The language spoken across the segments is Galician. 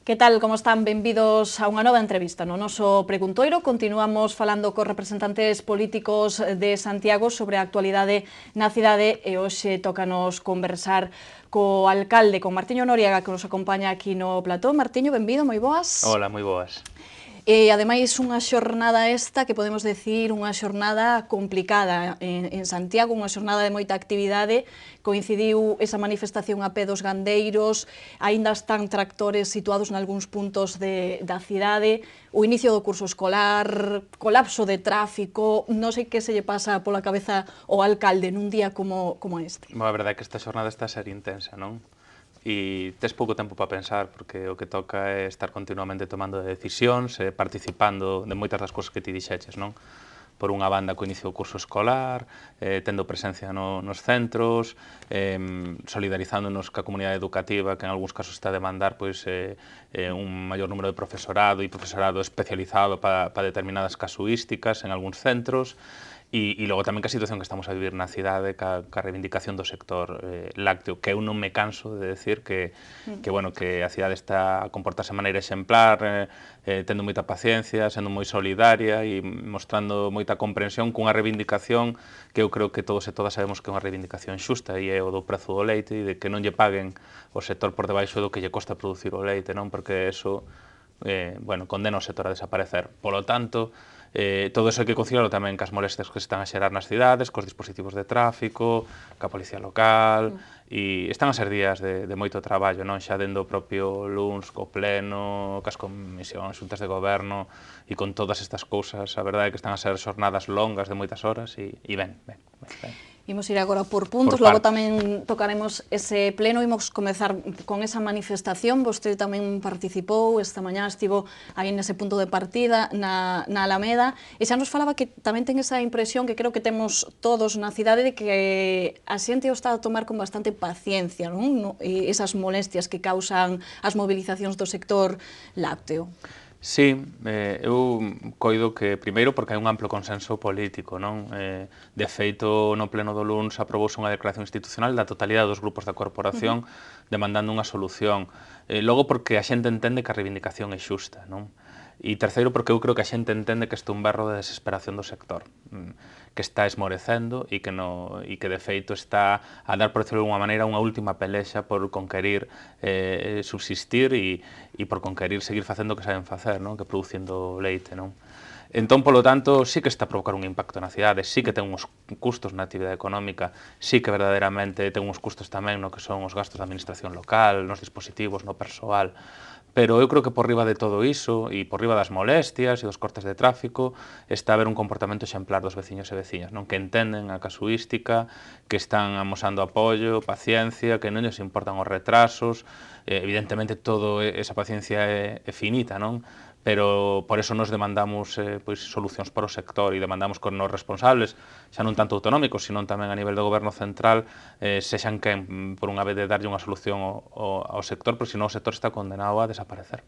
Que tal, como están? Benvidos a unha nova entrevista no noso Preguntoiro. Continuamos falando cos representantes políticos de Santiago sobre a actualidade na cidade e hoxe tócanos conversar co alcalde, con Martiño Noriega, que nos acompaña aquí no plató. Martiño, benvido, moi boas. Hola, moi boas. E, ademais, unha xornada esta que podemos decir unha xornada complicada en Santiago, unha xornada de moita actividade. Coincidiu esa manifestación a pé dos gandeiros, aínda están tractores situados nalgúns puntos da cidade, o inicio do curso escolar, colapso de tráfico, non sei que se lle pasa pola cabeza ao alcalde nun día como este. A verdade é que esta xornada está a ser intensa, non? E tes pouco tempo para pensar, porque o que toca é estar continuamente tomando decisións e participando de moitas das cousas que ti dixeches, non? Por unha banda, co inicio do curso escolar, tendo presencia nos centros, solidarizándonos ca comunidade educativa, que en algúns casos está a demandar un maior número de profesorado e profesorado especializado para determinadas casuísticas en algúns centros, e logo tamén ca situación que estamos a vivir na cidade, ca reivindicación do sector lácteo, que eu non me canso de decir que a cidade está a comportarse de maneira exemplar, tendo moita paciencia, sendo moi solidaria e mostrando moita comprensión cunha reivindicación que eu creo que todos e todas sabemos que é unha reivindicación xusta, e é o do prezo do leite e de que non lle paguen o sector por debaixo do que lle costa producir o leite, non? Porque eso condena o sector a desaparecer. Polo tanto, todo eso hai que conciliarlo tamén cas molestias que se están a xerar nas cidades, cos dispositivos de tráfico, ca policía local, e están a ser días de moito traballo, non? Xa dendo o propio luns, co pleno, cas comisións, xuntas de goberno, e con todas estas cousas, a verdade é que están a ser xornadas longas de moitas horas, e ben. Imos ir agora por puntos, logo tamén tocaremos ese pleno, imos comezar con esa manifestación. Vostede tamén participou, esta mañá estivo aí nese punto de partida na Alameda, e xa nos falaba que tamén ten esa impresión que creo que temos todos na cidade de que a xente o está a tomar con bastante paciencia, non? E esas molestias que causan as movilizacións do sector lácteo. Sí, eu coido que, primeiro, porque hai un amplo consenso político, non? De feito, no pleno do luns aprobouse unha declaración institucional da totalidade dos grupos da corporación demandando unha solución. Logo, porque a xente entende que a reivindicación é xusta, non? E terceiro, porque eu creo que a xente entende que este é un berro de desesperación do sector, que está esmorecendo e que de feito está a dar, por decirlo de alguma maneira, unha última pelexa por conquerir subsistir e por conquerir seguir facendo o que saben facer, non? Que producindo leite, non? Entón, polo tanto, sí que está a provocar un impacto na cidade, sí que ten uns custos na actividade económica, sí que verdadeiramente ten uns custos tamén no que son os gastos da administración local, nos dispositivos, no persoal, pero eu creo que por riba de todo iso e por riba das molestias e dos cortes de tráfico está a haber un comportamento exemplar dos veciños e veciñas, non? Que entenden a casuística, que están amosando apoio, paciencia, que non lles importan os retrasos, evidentemente toda esa paciencia é finita, non? Pero por eso nos demandamos solucións para o sector e demandamos que os responsables, xa non tanto autonómicos, sino tamén a nivel do goberno central, sexan quen, por unha vez, de darlle unha solución ao sector, porque senón o sector está condenado a desaparecer.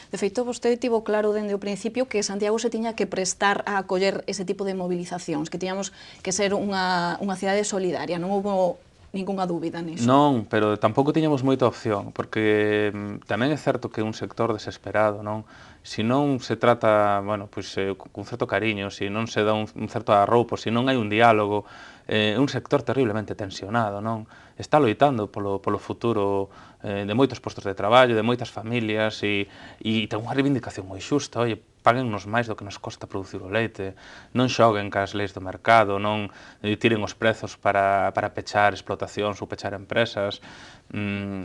De feito, vostede tivo claro dende o principio que Santiago se tiña que prestar a acoller ese tipo de movilizacións, que tiñamos que ser unha cidade solidaria, non houbo ningunha dúbida niso. Non, pero tampouco tiñamos moita opción, porque tamén é certo que un sector desesperado, non? Se non se trata, con certo cariño, se non se dá un certo arroupo, se non hai un diálogo, é un sector terriblemente tensionado, non? Está loitando polo futuro de moitos postos de traballo, de moitas familias, e ten unha reivindicación moi xusta, páguennos máis do que nos costa producir o leite, non xoguen cas leis do mercado, non tiren os prezos para pechar explotacións ou pechar empresas,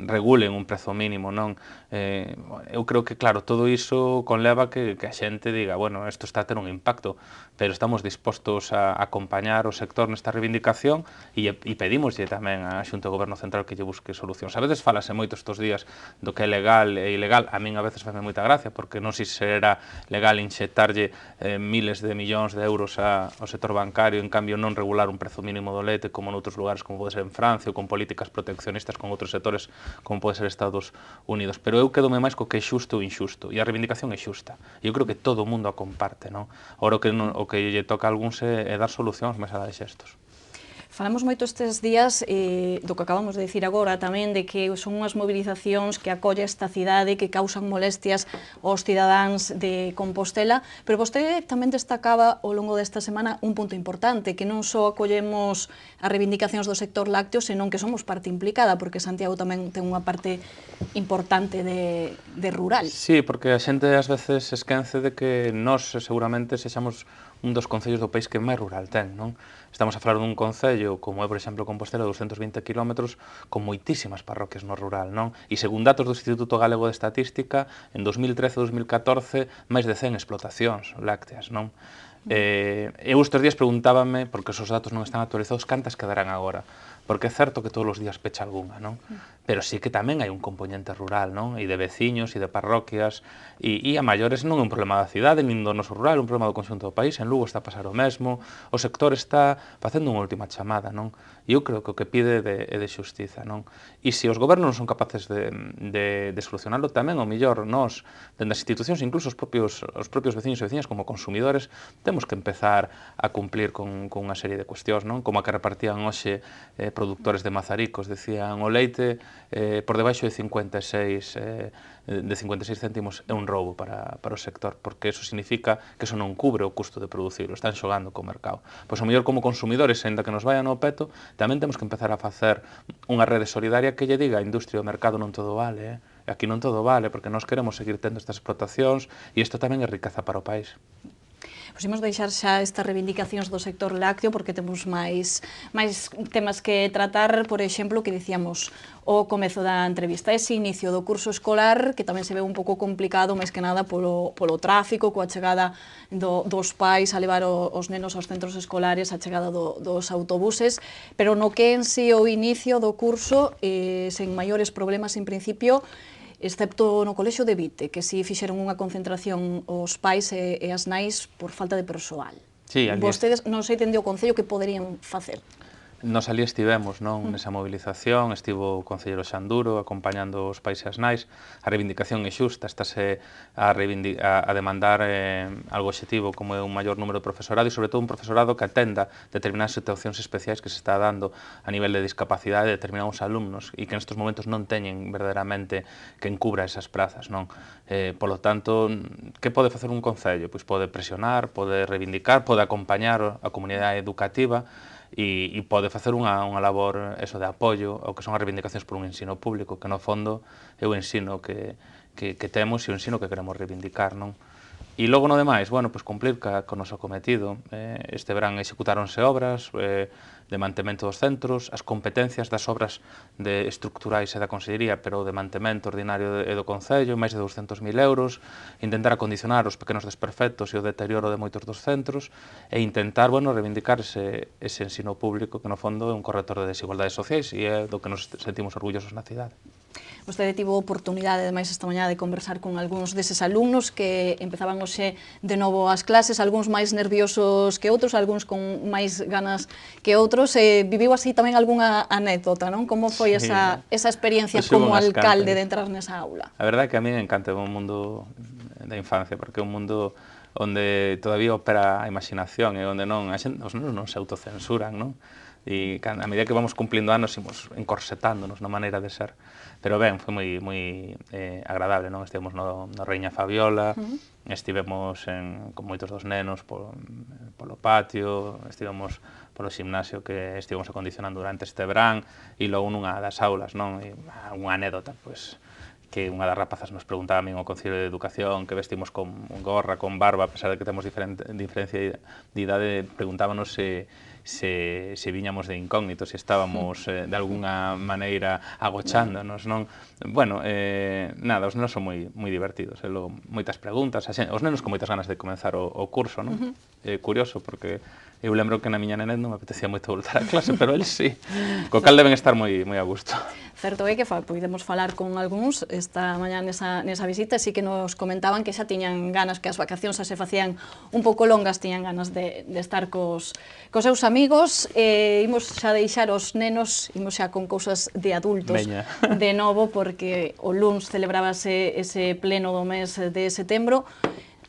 regulen un prezo mínimo, non? Eu creo que, claro, todo iso conleva que a xente diga, bueno, isto está a ter un impacto, pero estamos dispostos a acompañar o sector nesta reivindicación e pedimoslle tamén á Xunta do Goberno Central que lle busque solucións. A veces falase moito estes días do que é legal e ilegal, a min a veces fame moita gracia, porque non sei se era legal inxectarlle miles de millóns de euros ao sector bancario, en cambio non regular un prezo mínimo do leite como noutros lugares, como pode ser en Francia, ou con políticas proteccionistas con outros sectores, como pode ser Estados Unidos. Pero eu quedome máis co que é xusto ou inxusto, e a reivindicación é xusta. E eu creo que todo o mundo a comparte, non? Ora o que lle toca a algúns é dar solucións máis alá de xestos. Falamos moito estes días do que acabamos de dicir agora tamén, de que son unhas mobilizacións que acolle esta cidade, que causan molestias aos cidadáns de Compostela, pero vostede tamén destacaba ao longo desta semana un punto importante, que non só acollemos as reivindicacións do sector lácteo, senón que somos parte implicada, porque Santiago tamén ten unha parte importante de rural. Sí, porque a xente ás veces esquece de que nós seguramente sexamos un dos concellos do país que máis rural ten, non? Estamos a falar dun concello, como é, por exemplo, Compostela, 220 km, con moitísimas parroquias no rural, non? E según datos do Instituto Galego de Estatística, en 2013-2014, máis de 100 explotacións lácteas, non? Eu estes días preguntábame, porque esos datos non están actualizados, cantas quedarán agora? Porque é certo que todos os días pecha algunha, non? Pero sí que tamén hai un componente rural, non? E de veciños e de parroquias, e a maiores non é un problema da cidade, nin do noso rural, é un problema do conxunto do país. En Lugo está a pasar o mesmo, o sector está facendo unha última chamada, non? E eu creo que o que pide é de xustiza, non? E se os gobernos non son capaces de solucionarlo, tamén, ao millor, nós, dende as institucións, incluso os propios veciños e veciñas como consumidores, temos que empezar a cumplir con unha serie de cuestións, non? Como a que repartían hoxe productores de Mazaricos, decían o leite por debaixo de 56 céntimos é un roubo para o sector, porque eso significa que eso non cubre o custo de producirlo, están xogando co mercado. Pois ao mellor como consumidores, ainda que nos vayan ao peto, tamén temos que empezar a facer unha rede solidaria que lle diga a industria e o mercado non todo vale, aquí non todo vale, porque nós queremos seguir tendo estas explotacións e isto tamén é riqueza para o país. Pois imos deixar xa estas reivindicacións do sector lácteo porque temos máis temas que tratar, por exemplo, que dicíamos ao comezo da entrevista, ese inicio do curso escolar que tamén se ve un pouco complicado, máis que nada polo tráfico, coa chegada dos pais a levar os nenos aos centros escolares, a chegada dos autobuses, pero no que en si o inicio do curso, sen maiores problemas en principio, excepto no colexio de Vite, que si fixeron unha concentración os pais e as nais por falta de persoal. Sí, vostedes, non sei dende o Concello que poderían facer. Nos ali estivemos, non, nesa movilización, estivo o concelleiro Xanduro acompañando os pais e as nais. A reivindicación é xusta, estáse a demandar algo obxectivo como é un maior número de profesorado e sobre todo un profesorado que atenda determinadas situacións especiais que se está dando a nivel de discapacidade de determinados alumnos e que nestes momentos non teñen verdadeiramente quen cubra esas prazas, non? Polo tanto, que pode facer un concello? Pois pode presionar, pode reivindicar, pode acompañar a comunidade educativa e pode facer unha labor eso de apoio ao que son as reivindicacións por un ensino público, que no fondo é o ensino que temos e o ensino que queremos reivindicar, non? E logo no demais, bueno, pois cumplir co noso cometido. Este verán executáronse obras de mantemento dos centros, as competencias das obras estructurais e da Consellería, pero de mantemento ordinario e do Concello, máis de 200.000 euros, intentar acondicionar os pequenos desperfectos e o deterioro de moitos dos centros, e intentar, bueno, reivindicar ese ensino público que no fondo é un corrector de desigualdades sociais e é do que nos sentimos orgullosos na cidade. Vostede tivo oportunidade, ademais, esta mañá de conversar con algúns deses alumnos que empezaban hoxe de novo as clases, algúns máis nerviosos que outros, algúns con máis ganas que outros. Viviu así tamén algunha anécdota, non? Como foi esa experiencia como alcalde de entrar nesa aula? A verdade é que a mí me encanta o mundo da infancia, porque é un mundo onde todavía opera a imaginación e onde non os nenos non se autocensuran, non? E a medida que vamos cumplindo anos imos encorsetándonos na maneira de ser. Pero ben, foi moi agradable, non? Estivemos no Reina Fabiola, estivemos con moitos dos nenos polo patio, estivemos polo gimnasio que estivemos acondicionando durante este verán e logo nunha das aulas, non? E unha anécdota, pois, que unha das rapazas nos preguntaba a min ao Concello de Educación que vestimos con gorra, con barba, a pesar de que temos diferencia de idade, preguntábanos se viñamos de incógnito, se estábamos de alguna maneira agochándonos, non? Bueno, nada, os nenos son moi divertidos, logo moitas preguntas, os nenos con moitas ganas de comenzar o curso, non? É curioso, porque eu lembro que na miña nenet non me apetecía moito voltar a clase, pero eles sí, co cal deben estar moi a gusto. Certo é que podemos falar con algúns esta mañá nesa visita, así que nos comentaban que xa tiñan ganas, que as vacacións xa se facían un pouco longas, tiñan ganas de estar cos seus amigos. Imos xa deixar os nenos, imos xa con cousas de adultos de novo, porque o luns celebrábase ese pleno do mes de setembro.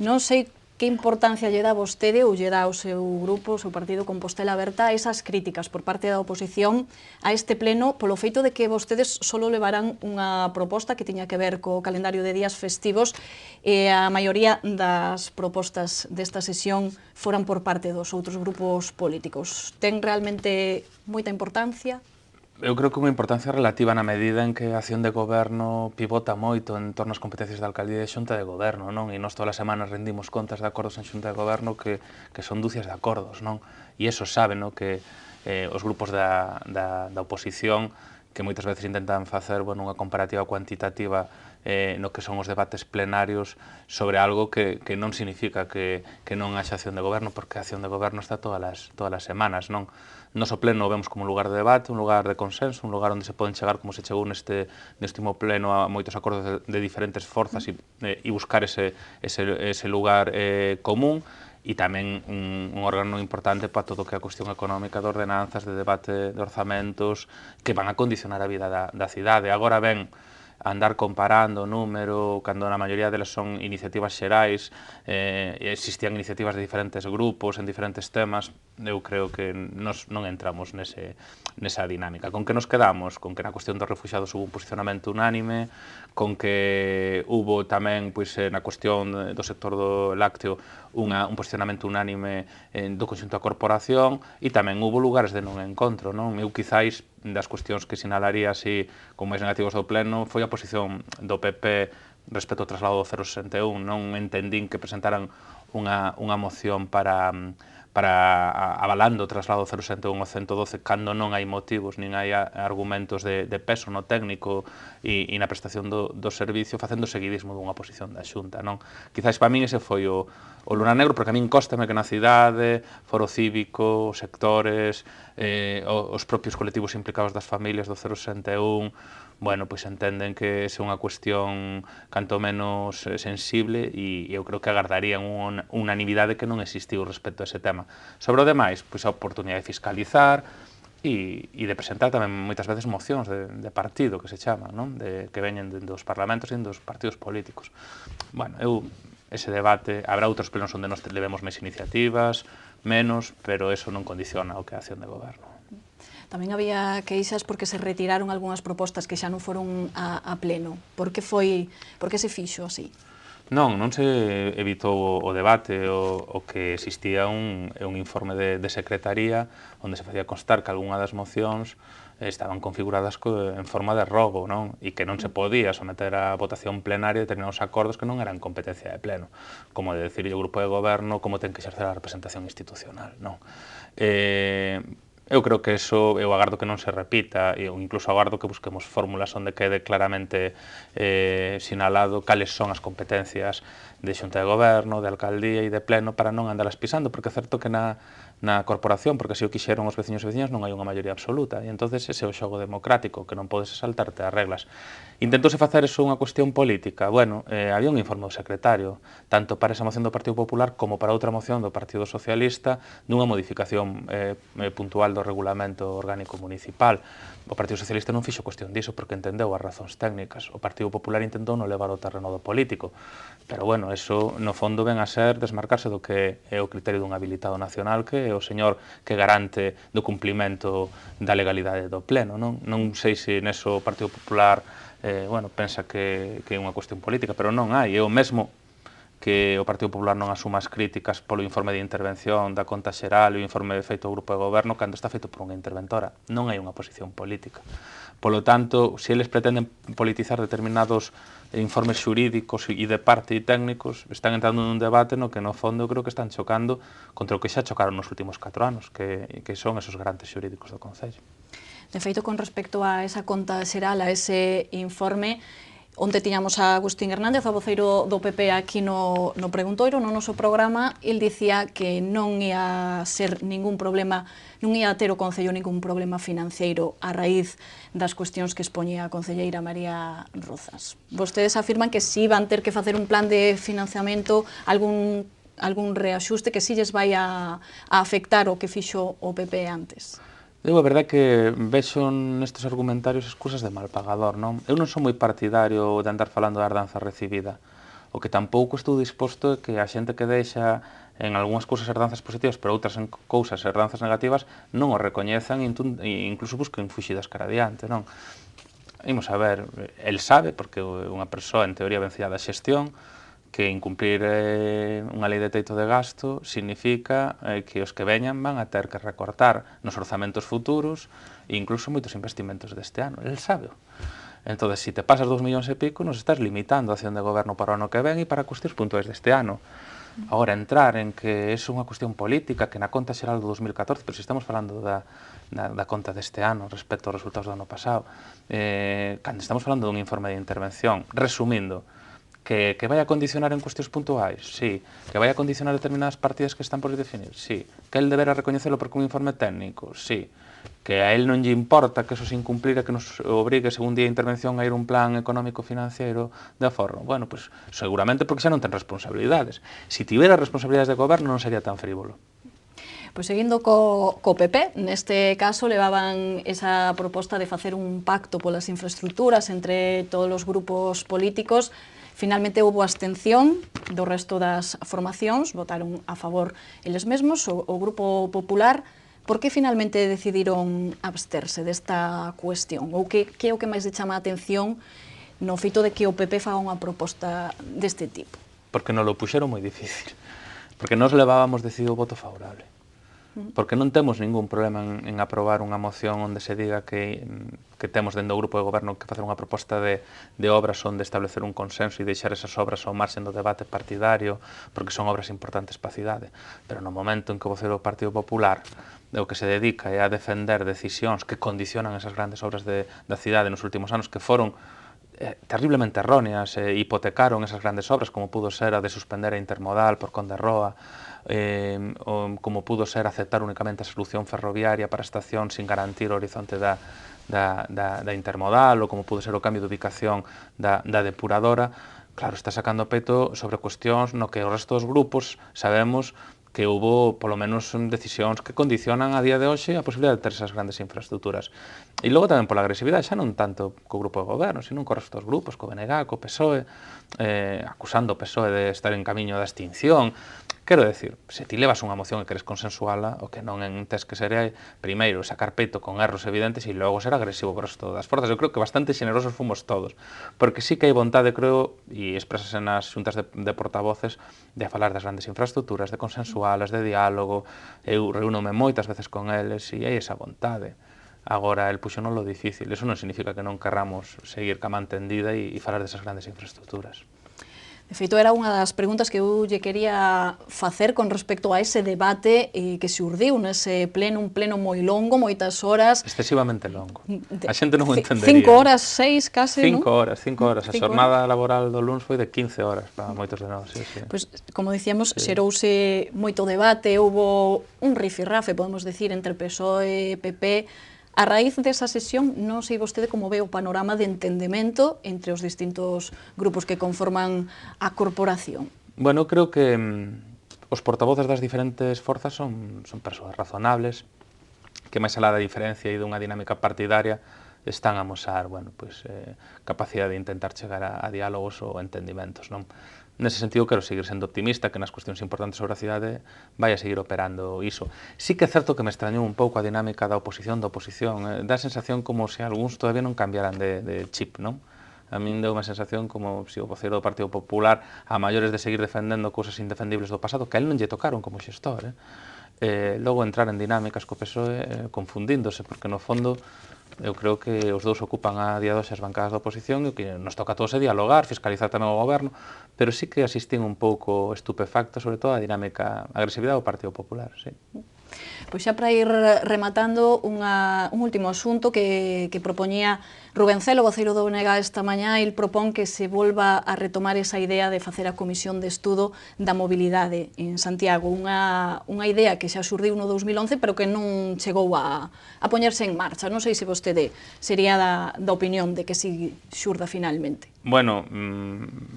Non sei que importancia lle dá vostede ou lle dá o seu grupo, o seu partido Compostela Aberta, a esas críticas por parte da oposición a este pleno polo feito de que vostedes solo levarán unha proposta que tiña que ver co calendario de días festivos e a maioría das propostas desta sesión foran por parte dos outros grupos políticos. Ten realmente moita importancia? Eu creo que unha importancia relativa na medida en que a acción de goberno pivota moito en torno ás competencias da alcaldía e xunta de goberno, non? E nós todas as semanas rendimos contas de acordos en xunta de goberno que son dúcias de acordos, non? E eso sabe, non? Que os grupos da oposición que moitas veces intentan facer unha comparativa cuantitativa no que son os debates plenarios sobre algo que non significa que non haxa acción de goberno, porque a acción de goberno está todas as semanas, non? Nos o pleno vemos como un lugar de debate, un lugar de consenso, un lugar onde se poden chegar, como se chegou neste último pleno, a moitos acordos de diferentes forzas e buscar ese lugar común, e tamén un órgano importante para todo o que é a cuestión económica de ordenanzas, de debate de orzamentos, que van a condicionar a vida da cidade. Agora ben, andar comparando o número, cando na maioría delas son iniciativas xerais, existían iniciativas de diferentes grupos, en diferentes temas, eu creo que nos non entramos nesa dinámica. Con que nos quedamos? Con que na cuestión dos refugiados hubo un posicionamento unánime, con que hubo tamén na cuestión do sector do lácteo un posicionamento unánime do conxunto da corporación, e tamén hubo lugares de non encontro, non? Eu quizáis das cuestións que sinalaría así como máis negativos do pleno foi a posición do PP respecto ao traslado do 061. Non entendín que presentaran unha moción para avalando o traslado do 061 ao 112 cando non hai motivos nin hai argumentos de peso no técnico e na prestación do servicio, facendo seguidismo dunha posición da Xunta, non? Quizás para min ese foi o lunar negro, porque a min cóstame que na cidade, foro cívico, os sectores, os propios colectivos implicados das familias do 061, bueno, pois entenden que é unha cuestión canto menos sensible, e eu creo que agardarían unha unanimidade que non existiu respecto a ese tema. Sobre o demais, pois a oportunidade de fiscalizar e de presentar tamén moitas veces mocións de partido, que se chaman, non? Que veñen dos parlamentos e dos partidos políticos. Bueno, ese debate, habrá outros plenos onde nos levemos máis iniciativas, menos, pero eso non condiciona o que é a acción de goberno. Tamén había queixas porque se retiraron algunhas propostas que xa non foron a pleno. Por que se fixo así? Non se evitou o debate, o que existía un informe de secretaría onde se facía constar que algunha das mocións estaban configuradas en forma de rogo, non? E que non se podía someter a votación plenaria determinados acordos que non eran competencia de pleno, como de decir o grupo de goberno como ten que exercer a representación institucional, non? Eu creo que eso, eu agardo que non se repita, e incluso agardo que busquemos fórmulas onde quede claramente sinalado cales son as competencias de xunta de goberno, de alcaldía e de pleno para non andalas pisando, porque é certo que na corporación, porque se o quixeron os veciños e veciñas non hai unha maioría absoluta, e entonces ese é o xogo democrático, que non podes saltarte as reglas. Intentouse facer eso unha cuestión política. Bueno, había un informe do secretario, tanto para esa moción do Partido Popular como para outra moción do Partido Socialista, dunha modificación puntual do regulamento orgánico municipal. O Partido Socialista non fixo cuestión diso porque entendeu as razóns técnicas. O Partido Popular intentou non levar o terreno do político. Pero, bueno, eso no fondo ven a ser desmarcarse do que é o criterio dun habilitado nacional, que é o señor que garante do cumplimento da legalidade do pleno, non? Non sei se neso o Partido Popular pensa que é unha cuestión política, pero non hai. É o mesmo que o Partido Popular non asuma as críticas polo informe de intervención da Conta Xeral e o informe feito ao Grupo de Goberno cando está feito por unha interventora. Non hai unha posición política. Polo tanto, se eles pretenden politizar determinados informes xurídicos e de parte e técnicos, están entrando nun debate no que no fondo creo que están chocando contra o que xa chocaron nos últimos 4 anos, que son esos garantes xurídicos do Concello. De feito, con respecto a esa Conta Xeral, a ese informe, onde tiñamos a Agustín Hernández, a voceiro do PP aquí no Preguntoiro, no noso programa, el dicía que non ia ser ningún problema, non ia ter o Concello ningún problema financeiro a raíz das cuestións que expoñía a concelleira María Rozas. Vostedes afirman que si van ter que facer un plan de financiamento, algún reaxuste que si lles vai a afectar o que fixo o PP antes. Eu, a verdade que vexo nestes argumentarios excusas de mal pagador, non? Eu non sou moi partidario de andar falando da herdanza recibida. O que tampouco estou disposto é que a xente que deixa en algunhas cousas herdanzas positivas, pero outras en cousas herdanzas negativas, non o recoñezan e incluso busquen fuxidas cara adiante, non? Imos a ver, el sabe, porque é unha persoa en teoría vencida da xestión, que incumplir unha lei de teito de gasto significa que os que veñan van a ter que recortar nos orzamentos futuros e incluso moitos investimentos deste ano. El sabe. Entón, se te pasas 2 millóns e pico, nos estás limitando a acción de goberno para o ano que ven e para cuestións puntuais deste ano. Agora, entrar en que é unha cuestión política, que na conta xeral do 2014, pero se estamos falando da conta deste ano respecto aos resultados do ano pasado, cando estamos falando dun informe de intervención, resumindo, que vai a condicionar en cuestións puntuais, sí. Que vai a condicionar determinadas partidas que están por definir, sí. Que el debera recoñecelo porque un informe técnico, sí. Que a él non lle importa que eso se incumplira, que nos obrigue, según día de intervención, a ir un plan económico-financiero de aforro. Bueno, pues seguramente porque xa non ten responsabilidades. Si tivera responsabilidades de goberno non sería tan frívolo. Pois seguindo co PP, neste caso levaban esa proposta de facer un pacto polas infraestructuras entre todos os grupos políticos. Finalmente houve abstención do resto das formacións, votaron a favor eles mesmos, o Grupo Popular. Por que finalmente decidiron absterse desta cuestión? Ou que é o que máis lle chama a atención no feito de que o PP faga unha proposta deste tipo? Porque nos lo puxeron moi difícil. Porque nos levábamos decidido o voto favorable. Porque non temos ningún problema en aprobar unha moción onde se diga que temos dentro do grupo de goberno que facer unha proposta de obras onde establecer un consenso e deixar esas obras ao marxen do debate partidario, porque son obras importantes para a cidade. Pero no momento en que o voceiro do Partido Popular o que se dedica é a defender decisións que condicionan esas grandes obras da cidade nos últimos anos, que foron terriblemente erróneas, hipotecaron esas grandes obras, como pudo ser a de suspender a intermodal por Conde Roa, como pudo ser aceptar únicamente a solución ferroviaria para a estación sin garantir o horizonte da intermodal, ou como pudo ser o cambio de ubicación da depuradora. Claro, está sacando peto sobre cuestións no que o resto dos grupos sabemos que houve, polo menos, decisións que condicionan a día de hoxe a posibilidade de ter esas grandes infraestructuras. E logo tamén pola agresividade, xa non tanto co grupo de goberno, sino co resto dos grupos, co BNG, co PSOE, acusando o PSOE de estar en camiño da extinción. Quero decir, se ti levas unha moción e queres consensuala, o que non tes que ser primeiro sacar peito con erros evidentes e logo ser agresivo por resto das forzas. Eu creo que bastante xenerosos fomos todos, porque sí que hai vontade, creo, e expresase nas xuntas de portavoces, de falar das grandes infraestructuras, de consensualas, de diálogo. Eu reúnome moitas veces con eles e hai esa vontade. Agora, el puxo non lo difícil. Eso non significa que non querramos seguir ca man tendida e falar desas grandes infraestructuras. De feito, era unha das preguntas que eu lle quería facer con respecto a ese debate que se urdiu nese pleno, un pleno moi longo, moitas horas. Excesivamente longo. A xente non o entendería. 5 horas, 6 case, non? 5 horas. A xornada laboral do luns foi de 15 horas para moitos de nós, sí. Pois, como dicíamos, xerouse moito debate, houve un rifirrafe, podemos decir, entre PSOE e PP. A raíz desa sesión, non sei vostede como ve o panorama de entendemento entre os distintos grupos que conforman a corporación. Bueno, creo que os portavoces das diferentes forzas son persoas razonables, que máis alá da diferencia e dunha dinámica partidaria están a amosar, bueno, pues, capacidade de intentar chegar a diálogos ou entendimentos, non? Nese sentido, quero seguir sendo optimista que nas cuestións importantes sobre a cidade vai a seguir operando iso. Sí que é certo que me extrañou un pouco a dinámica da oposición, dá a sensación como se algúns todavía non cambiaran de chip, non? A min deu unha sensación como se o voceiro do Partido Popular, a maiores de seguir defendendo cousas indefendibles do pasado, que a él non lle tocaron como xestor, logo entrar en dinámicas co PSOE confundíndose, porque no fondo eu creo que os dous ocupan a día de hoxe as bancadas da oposición e que nos toca a todos dialogar, fiscalizar tamén o goberno, pero sí que asistín un pouco estupefacto, sobre todo a dinámica, a agresividade do Partido Popular, sí. Pois xa para ir rematando un último asunto que propoñía Rubén Celo, voceiro do BNG esta mañá. El propón que se volva a retomar esa idea de facer a comisión de estudo da mobilidade en Santiago, unha idea que xa xurdiu no 2011 pero que non chegou a poñerse en marcha. Non sei se vostede sería da opinión de que si xurda finalmente. Bueno,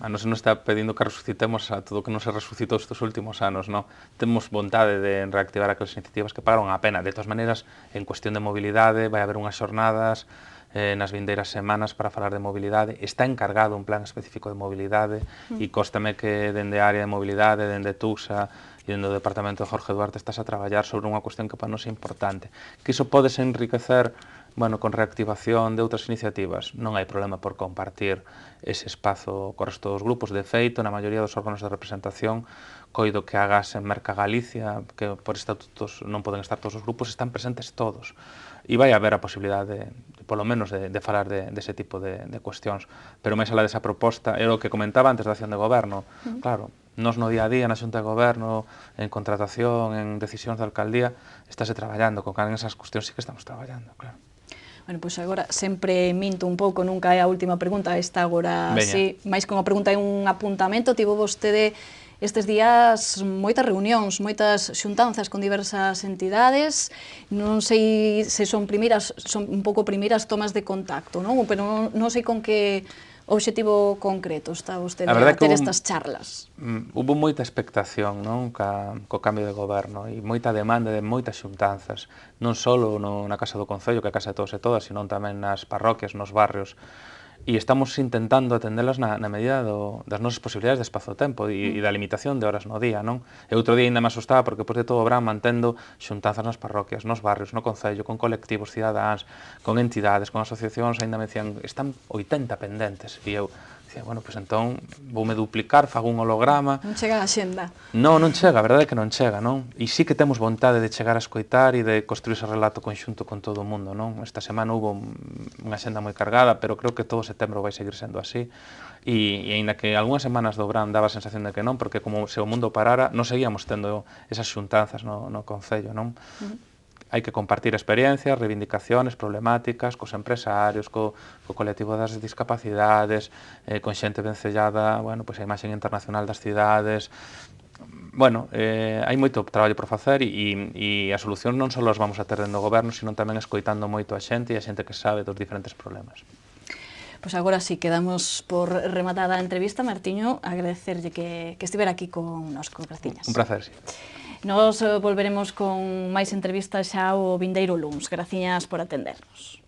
a nos non está pedindo que resucitemos a todo o que non se resucitou estes últimos anos, non? Temos vontade de reactivar aquelas iniciativas que pagaron a pena. De todas maneiras, en cuestión de mobilidade, vai haber unhas xornadas nas vindeiras semanas para falar de mobilidade. Está encargado un plan específico de mobilidade e cóstame que dende a área de mobilidade, dende TUSA e dende o departamento de Jorge Duarte estás a traballar sobre unha cuestión que para nós é importante. Que iso podes enriquecer con reactivación de outras iniciativas. Non hai problema por compartir ese espazo co resto dos grupos. De feito, na maioría dos órganos de representación, coido que hagas en Merca Galicia, que por estatutos non poden estar todos os grupos, están presentes todos. E vai haber a posibilidade, polo menos, de falar dese tipo de cuestións. Pero máis alá desa proposta, é o que comentaba antes da acción de goberno. Claro, nos no día a día, na xunta de goberno, en contratación, en decisións de alcaldía, estáse traballando, con cada esas cuestións sí que estamos traballando, claro. Bueno, pois agora sempre minto un pouco, nunca é a última pregunta, esta agora sí, máis que unha pregunta é un apuntamento. Tivo vostede estes días moitas reunións, moitas xuntanzas con diversas entidades, non sei se son un pouco primeiras tomas de contacto, non? Pero non sei con que obxectivo concreto está vostede a ter estas charlas. Hubo moita expectación, non, co cambio de goberno e moita demanda de moitas xuntanzas, non só na Casa do Concello, que é a casa de todos e todas, sino tamén nas parroquias, nos barrios, e estamos intentando atendelas na medida das nosas posibilidades de espazo-tempo e da limitación de horas no día, non? E outro día ainda me asustaba porque, depois de todo o verán, mantendo xuntanzas nas parroquias, nos barrios, no Concello, con colectivos cidadáns, con entidades, con asociacións, ainda me decían, están 80 pendentes, e eu dicía, bueno, pois entón voume duplicar, fago un holograma. Non chega a xenda. Non chega, a verdade é que non chega, non? E sí que temos vontade de chegar a escoitar e de construir ese relato conxunto con todo o mundo, non? Esta semana hubo unha xenda moi cargada, pero creo que todo setembro vai seguir sendo así. E aínda que algunhas semanas do verán daba a sensación de que non, porque como se o mundo parara, non seguíamos tendo esas xuntanzas no Concello, non? Hai que compartir experiencias, reivindicaciones, problemáticas cos empresarios, co colectivo das discapacidades, con xente vencellada, bueno, pois a imaxe internacional das cidades. Bueno, hai moito traballo por facer e a solución non só as vamos a ter dentro do goberno, sino tamén escoitando moito a xente e a xente que sabe dos diferentes problemas. Pois agora sí, quedamos por rematada a entrevista. Martiño, agradecerlle que estivera aquí con nosco, graciñas. Un placer, sí. Nos volveremos con máis entrevistas xa o vindeiro luns. Graciñas por atendernos.